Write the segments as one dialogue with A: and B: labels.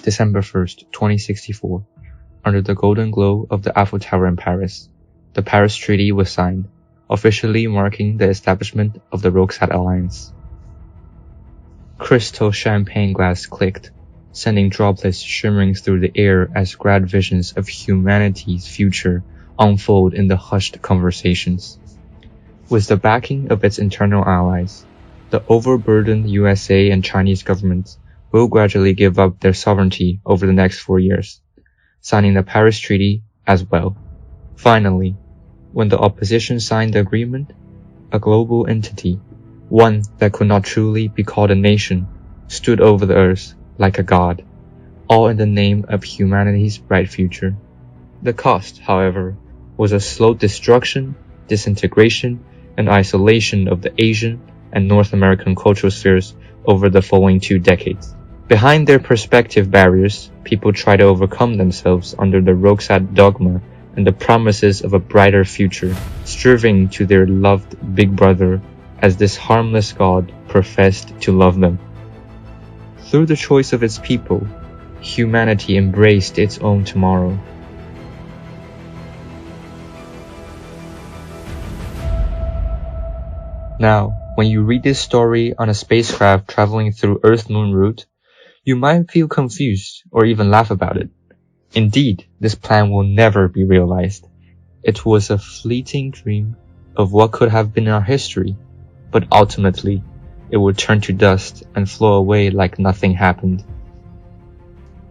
A: December 1st, 2064. Under the golden glow of the Eiffel Tower in Paris, the Paris Treaty was signed, officially marking the establishment of the Roxad Alliance. Crystal champagne glass clicked, sending droplets shimmering through the air as grand visions of humanity's future unfold in the hushed conversations. With the backing of its internal allies, the overburdened USA and Chinese governments will gradually give up their sovereignty over the next 4 years, signing the Paris Treaty as well. Finally, when the opposition signed the agreement, a global entity, one that could not truly be called a nation, stood over the earth like a god, all in the name of humanity's bright future. The cost, however, was a slow destruction, disintegration, and isolation of the Asian and North American cultural spheres over the following 2 decades. Behind their perspective barriers, people try to overcome themselves under the Roxad dogma and the promises of a brighter future, striving to their loved big brother as this harmless god professed to love them. Through the choice of its people, humanity embraced its own tomorrow. Now, when you read this story on a spacecraft traveling through Earth-Moon route, you might feel confused or even laugh about it. Indeed, this plan will never be realized. It was a fleeting dream of what could have been our history, but ultimately, it would turn to dust and flow away like nothing happened.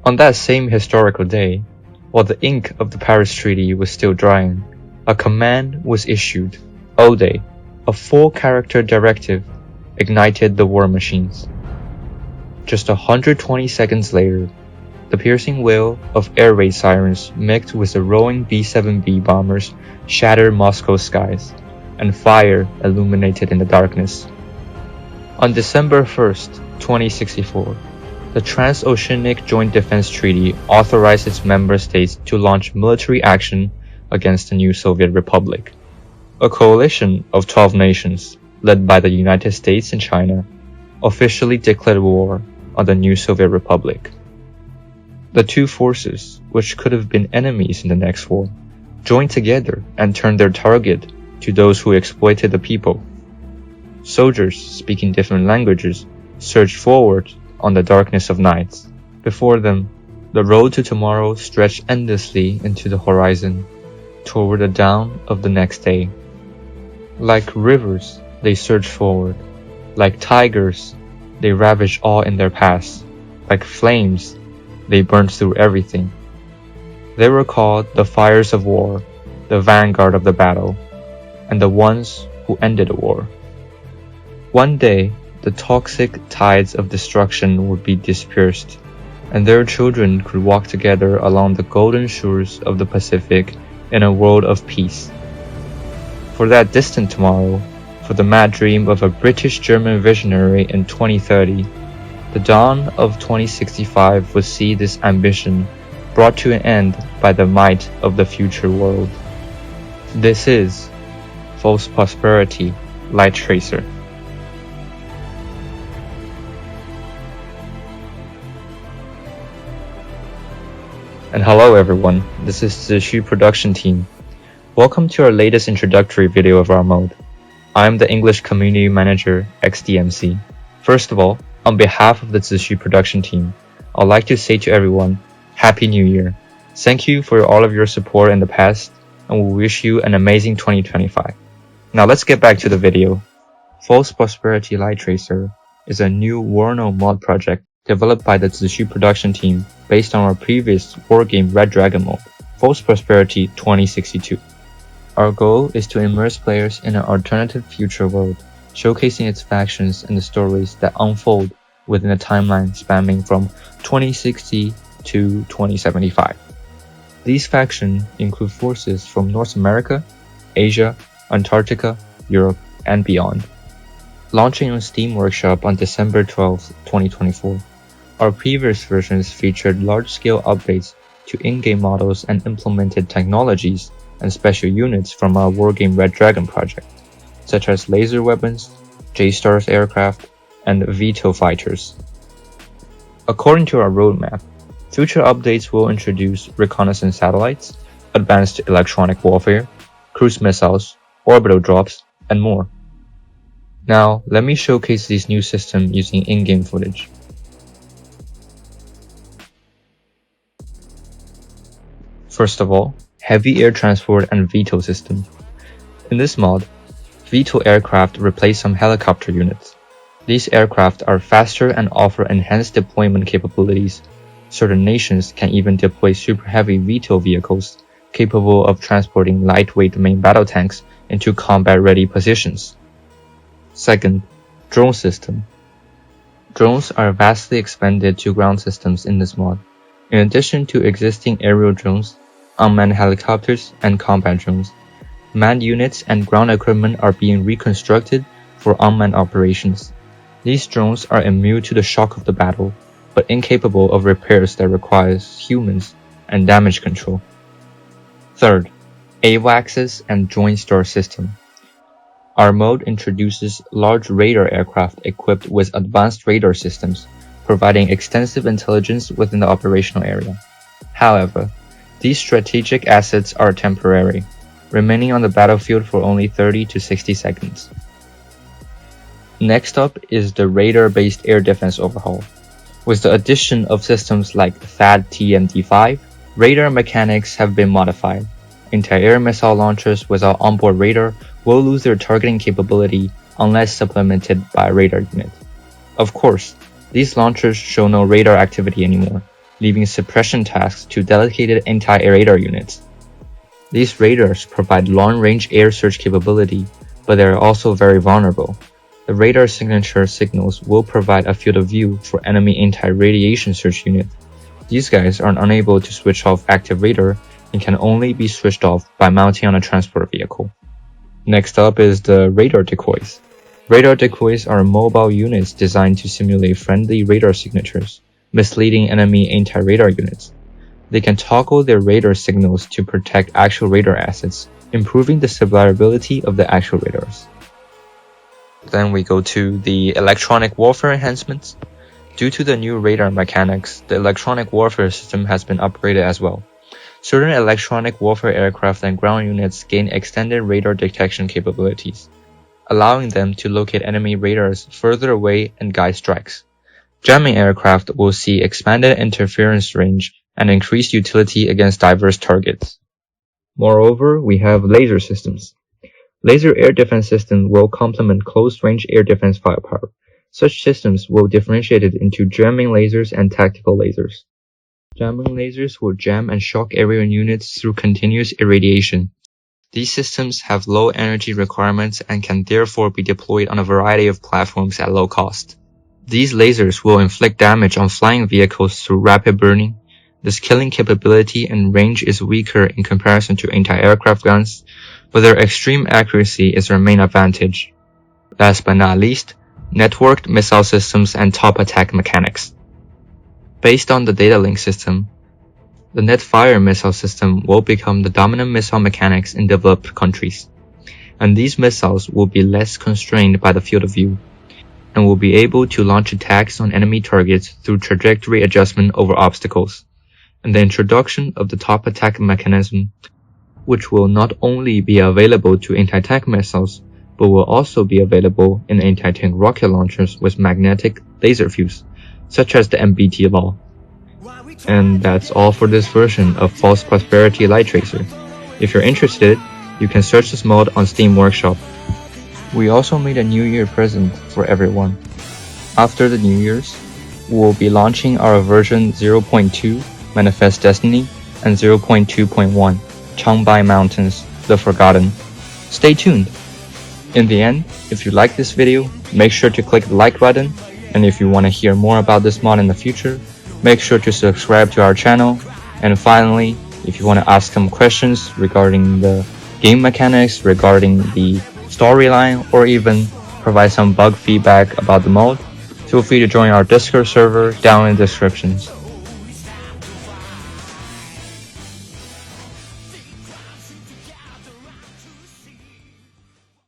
A: On that same historical day, while the ink of the Paris Treaty was still drying, a command was issued. Ode, a 4-character directive, ignited the war machines. Just 120 seconds later, the piercing wail of air raid sirens mixed with the roaring B-7B bombers shattered Moscow's skies, and fire illuminated in the darkness. On December 1st, 2064, the Transoceanic Joint Defense Treaty authorized its member states to launch military action against the new Soviet Republic. A coalition of 12 nations, led by the United States and China, officially declared war on the new Soviet Republic. The two forces, which could have been enemies in the next war, joined together and turned their target to those who exploited the people. Soldiers speaking different languages surged forward on the darkness of nights. Before them, the road to tomorrow stretched endlessly into the horizon, toward the dawn of the next day. Like rivers, they surged forward. Like tigers, they ravaged all in their paths. Like flames, they burned through everything. They were called the fires of war, the vanguard of the battle, and the ones who ended the war. One day, the toxic tides of destruction would be dispersed, and their children could walk together along the golden shores of the Pacific in a world of peace. For that distant tomorrow, for the mad dream of a British-German visionary in 2030, the dawn of 2065 would see this ambition brought to an end by the might of the future world. This is False Prosperity LIGHTRACER. And hello everyone, this is the ZIXU production team. Welcome to our latest introductory video of our mode. I'm the English Community Manager XDMC. First of all, on behalf of the ZIXU production team, I'd like to say to everyone, Happy New Year. Thank you for all of your support in the past, and we wish you an amazing 2025. Now let's get back to the video. False Prosperity LIGHTRACER is a new WARNO mod project developed by the ZIXU production team based on our previous wargame Red Dragon mode, False Prosperity 2062. Our goal is to immerse players in an alternative future world, showcasing its factions and the stories that unfold within a timeline spanning from 2060 to 2075. These factions include forces from North America, Asia, Antarctica, Europe, and beyond. Launching on Steam Workshop on December 12, 2024, our previous versions featured large-scale updates to in-game models and implemented technologies and special units from our wargame Red Dragon project, such as laser weapons, J-Stars aircraft, and Veto fighters. According to our roadmap, Future updates will introduce reconnaissance satellites, advanced electronic warfare, cruise missiles, orbital drops, and more. Now, let me showcase this new system using in-game footage. First of all, Heavy Air Transport and VTOL system. In this mod, VTOL aircraft replace some helicopter units. These aircraft are faster and offer enhanced deployment capabilities. Certain nations can even deploy super heavy VTOL vehicles capable of transporting lightweight main battle tanks into combat-ready positions. Second, drone system. Drones are vastly expanded to ground systems in this mod. In addition to existing aerial drones, unmanned helicopters, and combat drones, manned units and ground equipment are being reconstructed for unmanned operations. These drones are immune to the shock of the battle, but incapable of repairs that requires humans and damage control. Third, AWACS and Joint Star system. Our mode introduces large radar aircraft equipped with advanced radar systems, providing extensive intelligence within the operational area. However, these strategic assets are temporary, remaining on the battlefield for only 30 to 60 seconds. Next up is the radar-based air defense overhaul. With the addition of systems like THAAD TMD-5, radar mechanics have been modified. Anti-air missile launchers without onboard radar will lose their targeting capability unless supplemented by a radar unit. Of course, these launchers show no radar activity anymore, leaving suppression tasks to dedicated anti-air radar units. These radars provide long-range air search capability, but they are also very vulnerable. The radar signature signals will provide a field of view for enemy anti-radiation search unit. These guys are unable to switch off active radar and can only be switched off by mounting on a transport vehicle. Next up is the radar decoys. Radar decoys are mobile units designed to simulate friendly radar signatures, misleading enemy anti-radar units. They can toggle their radar signals to protect actual radar assets, improving the survivability of the actual radars. Then we go to the electronic warfare enhancements. Due to the new radar mechanics, the electronic warfare system has been upgraded as well. Certain electronic warfare aircraft and ground units gain extended radar detection capabilities, allowing them to locate enemy radars further away and guide strikes. Jamming aircraft will see expanded interference range and increased utility against diverse targets. Moreover, we have laser systems. Laser air defense system will complement close-range air defense firepower. Such systems will differentiate it into jamming lasers and tactical lasers. Jamming lasers will jam and shock aerial units through continuous irradiation. These systems have low energy requirements and can therefore be deployed on a variety of platforms at low cost. These lasers will inflict damage on flying vehicles through rapid burning. This killing capability and range is weaker in comparison to anti-aircraft guns, but their extreme accuracy is their main advantage. Last but not least, networked missile systems and top attack mechanics. Based on the data link system, the net-fire missile system will become the dominant missile mechanics in developed countries, and these missiles will be less constrained by the field of view, and will be able to launch attacks on enemy targets through trajectory adjustment over obstacles, and the introduction of the top attack mechanism, which will not only be available to anti-tank missiles, but will also be available in anti-tank rocket launchers with magnetic laser fuse, such as the MBT law. And that's all for this version of False Prosperity LIGHTRACER. If you're interested, you can search this mod on Steam Workshop. We also made a New Year present for everyone. After the New Year's, we will be launching our version 0.2 Manifest Destiny and 0.2.1 Changbai Mountains The Forgotten. Stay tuned! In the end, if you like this video, make sure to click the like button, and if you want to hear more about this mod in the future, make sure to subscribe to our channel. And finally, if you want to ask some questions regarding the game mechanics, regarding the storyline, or even provide some bug feedback about the mod, feel free to join our Discord server down in the descriptions.